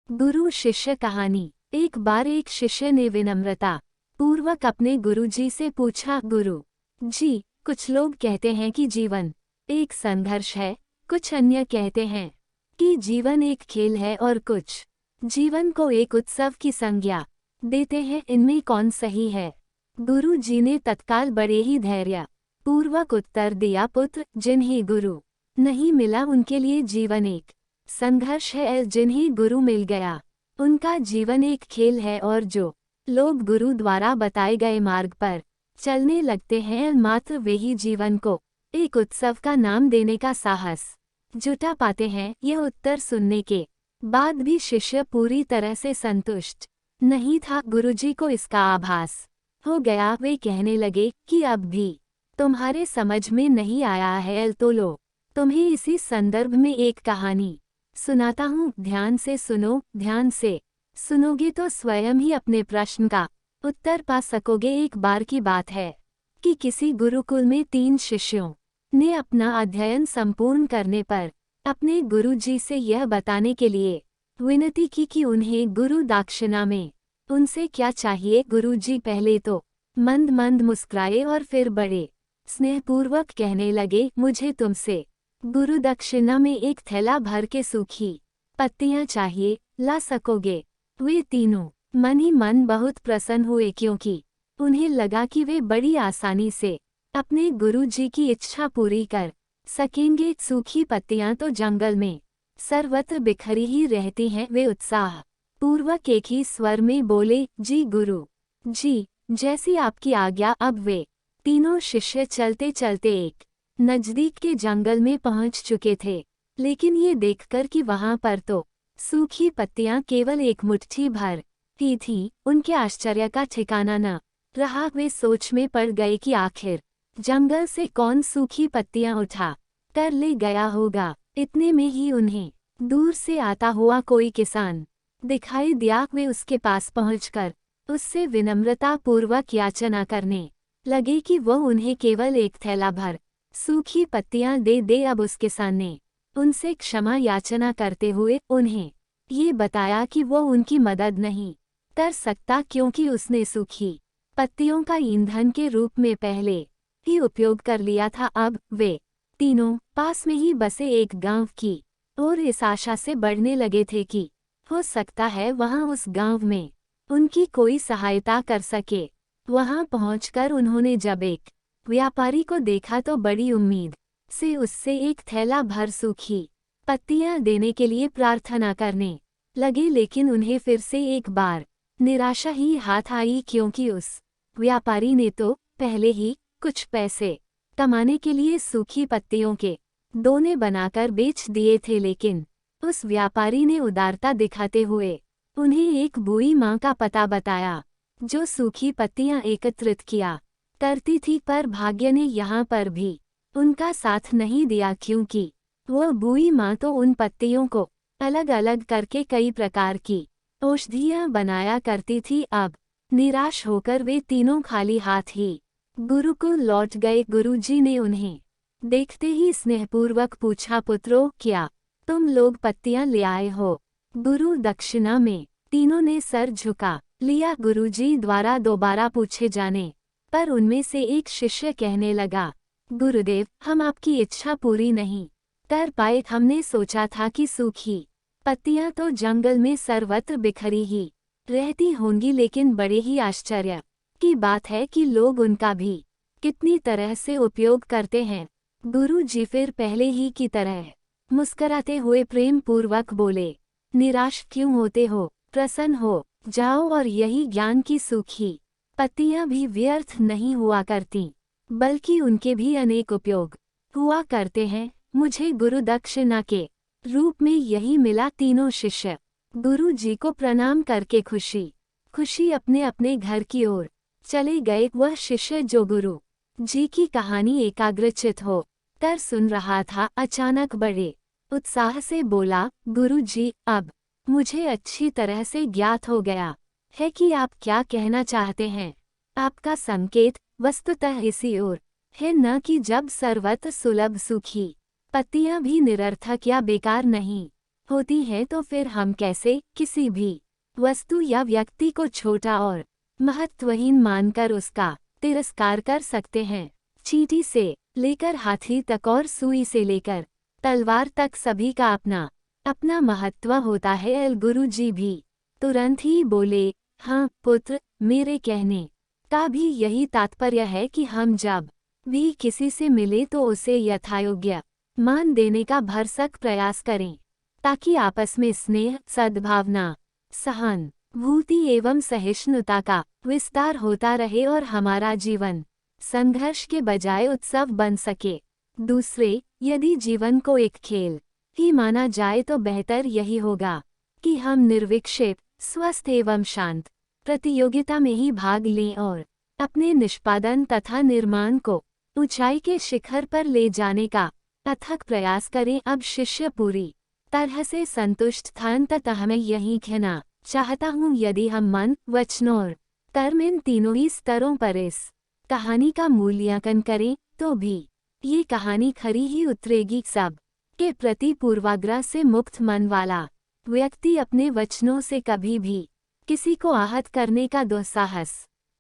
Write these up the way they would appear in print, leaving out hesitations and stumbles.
गुरु शिष्य कहानी। एक बार एक शिष्य ने विनम्रता पूर्वक अपने गुरुजी से पूछा, गुरु जी, कुछ लोग कहते हैं कि जीवन एक संघर्ष है, कुछ अन्य कहते हैं कि जीवन एक खेल है और कुछ जीवन को एक उत्सव की संज्ञा देते हैं। इनमें कौन सही है? गुरु जी ने तत्काल बड़े ही धैर्य पूर्वक उत्तर दिया, पुत्र, जिन्हें गुरु नहीं मिला उनके लिए जीवन एक संघर्ष है, जिन्हें गुरु मिल गया उनका जीवन एक खेल है, और जो लोग गुरु द्वारा बताए गए मार्ग पर चलने लगते हैं मात्र वे ही जीवन को एक उत्सव का नाम देने का साहस जुटा पाते हैं। यह उत्तर सुनने के बाद भी शिष्य पूरी तरह से संतुष्ट नहीं था। गुरुजी को इसका आभास हो गया। वे कहने लगे कि अब भी तुम्हारे समझ में नहीं आया है, तो लो, तुम्हें इसी संदर्भ में एक कहानी सुनाता हूँ। ध्यान से सुनो। ध्यान से सुनोगे तो स्वयं ही अपने प्रश्न का उत्तर पा सकोगे। एक बार की बात है कि किसी गुरुकुल में 3 शिष्यों ने अपना अध्ययन संपूर्ण करने पर अपने गुरुजी से यह बताने के लिए विनती की कि उन्हें गुरु दक्षिणा में उनसे क्या चाहिए। गुरुजी पहले तो मंद मंद मुस्कुराए और फिर बड़े स्नेहपूर्वक कहने लगे, मुझे तुमसे गुरु दक्षिणा में एक थैला भर के सूखी पत्तियां चाहिए, ला सकोगे? वे तीनों मन ही मन बहुत प्रसन्न हुए, क्योंकि उन्हें लगा कि वे बड़ी आसानी से अपने गुरुजी की इच्छा पूरी कर सकेंगे। सूखी पत्तियां तो जंगल में सर्वत्र बिखरी ही रहती हैं। वे उत्साह पूर्वक एक ही स्वर में बोले, जी गुरु जी, जैसी आपकी आज्ञा। अब वे तीनों शिष्य चलते चलते एक नजदीक के जंगल में पहुंच चुके थे, लेकिन ये देखकर कि वहां पर तो सूखी पत्तियां केवल एक मुट्ठी भर ही थीं, उनके आश्चर्य का ठिकाना न रहा। वे सोच में पड़ गए कि आखिर जंगल से कौन सूखी पत्तियां उठा कर ले गया होगा। इतने में ही उन्हें दूर से आता हुआ कोई किसान दिखाई दिया। वे उसके पास पहुंचकर उससे विनम्रता पूर्वक याचना करने लगे कि वह उन्हें केवल एक थैला भर सूखी पत्तियां दे दे। अब उस किसान ने उनसे क्षमा याचना करते हुए उन्हें ये बताया कि वह उनकी मदद नहीं कर सकता, क्योंकि उसने सूखी पत्तियों का ईंधन के रूप में पहले ही उपयोग कर लिया था। अब वे तीनों पास में ही बसे एक गांव की और इस आशा से बढ़ने लगे थे कि हो सकता है वहां उस गांव में उनकी कोई सहायता कर सके। वहां पहुंचकर उन्होंने जब एक व्यापारी को देखा तो बड़ी उम्मीद से उससे एक थैला भर सूखी पत्तियां देने के लिए प्रार्थना करने लगे, लेकिन उन्हें फिर से एक बार निराशा ही हाथ आई, क्योंकि उस व्यापारी ने तो पहले ही कुछ पैसे कमाने के लिए सूखी पत्तियों के दोने बनाकर बेच दिए थे। लेकिन उस व्यापारी ने उदारता दिखाते हुए उन्हें एक बूढ़ी माँ का पता बताया जो सूखी पत्तियां एकत्रित किया करती थी, पर भाग्य ने यहाँ पर भी उनका साथ नहीं दिया, क्योंकि वह बूढ़ी माँ तो उन पत्तियों को अलग अलग करके कई प्रकार की औषधियाँ बनाया करती थी। अब निराश होकर वे तीनों खाली हाथ ही गुरुकुल लौट गए। गुरुजी ने उन्हें देखते ही स्नेहपूर्वक पूछा, पुत्रों, क्या तुम लोग पत्तियां ले आए हो गुरु दक्षिणा में? तीनों ने सर झुका लिया। गुरुजी द्वारा दोबारा पूछे जाने पर उनमें से एक शिष्य कहने लगा, गुरुदेव, हम आपकी इच्छा पूरी नहीं कर पाए। हमने सोचा था कि सूखी पत्तियां तो जंगल में सर्वत्र बिखरी ही रहती होंगी, लेकिन बड़े ही आश्चर्य की बात है कि लोग उनका भी कितनी तरह से उपयोग करते हैं। गुरु जी फिर पहले ही की तरह मुस्कराते हुए प्रेम पूर्वक बोले, निराश क्यों होते हो? प्रसन्न हो जाओ, और यही ज्ञान की सूखी पत्तियां भी व्यर्थ नहीं हुआ करती, बल्कि उनके भी अनेक उपयोग हुआ करते हैं। मुझे गुरु दक्षिणा के रूप में यही मिला। तीनों शिष्य गुरु जी को प्रणाम करके खुशी खुशी अपने अपने घर की ओर चले गए। वह शिष्य जो गुरु जी की कहानी एकाग्रचित हो कर सुन रहा था, अचानक बड़े उत्साह से बोला, गुरु जी, अब मुझे अच्छी तरह से ज्ञात हो गया है कि आप क्या कहना चाहते हैं। आपका संकेत वस्तुतः इसी ओर है, न कि जब सर्वत्र सुलभ सूखी पत्तियां भी निरर्थक या बेकार नहीं होती हैं तो फिर हम कैसे किसी भी वस्तु या व्यक्ति को छोटा और महत्वहीन मानकर उसका तिरस्कार कर सकते हैं। चींटी से लेकर हाथी तक और सुई से लेकर तलवार तक सभी का अपना अपना महत्व होता है। एल गुरुजी भी तुरंत ही बोले, हाँ पुत्र, मेरे कहने का भी यही तात्पर्य है कि हम जब भी किसी से मिले तो उसे यथायोग्य मान देने का भरसक प्रयास करें, ताकि आपस में स्नेह, सद्भावना, सहानुभूति एवं सहिष्णुता का विस्तार होता रहे और हमारा जीवन संघर्ष के बजाय उत्सव बन सके। दूसरे, यदि जीवन को एक खेल ही माना जाए तो बेहतर यही होगा कि हम निर्विक्षेप, स्वस्थ एवं शांत प्रतियोगिता में ही भाग लें और अपने निष्पादन तथा निर्माण को ऊंचाई के शिखर पर ले जाने का अथक प्रयास करें। अब शिष्य पूरी तरह से संतुष्ट था, अंततः मैं यही कहना चाहता हूँ, यदि हम मन, वचन और कर्म इन तीनों ही स्तरों पर इस कहानी का मूल्यांकन करें तो भी ये कहानी खरी ही उतरेगी। सब के प्रति पूर्वाग्रह से मुक्त मन वाला व्यक्ति अपने वचनों से कभी भी किसी को आहत करने का दुस्साहस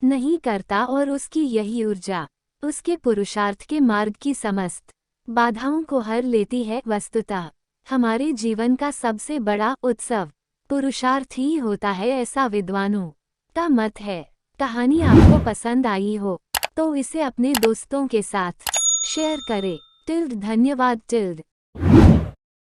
नहीं करता और उसकी यही ऊर्जा उसके पुरुषार्थ के मार्ग की समस्त बाधाओं को हर लेती है। वस्तुतः हमारे जीवन का सबसे बड़ा उत्सव पुरुषार्थ ही होता है, ऐसा विद्वानों का मत है। कहानी आपको पसंद आई हो तो इसे अपने दोस्तों के साथ शेयर करें। धन्यवाद।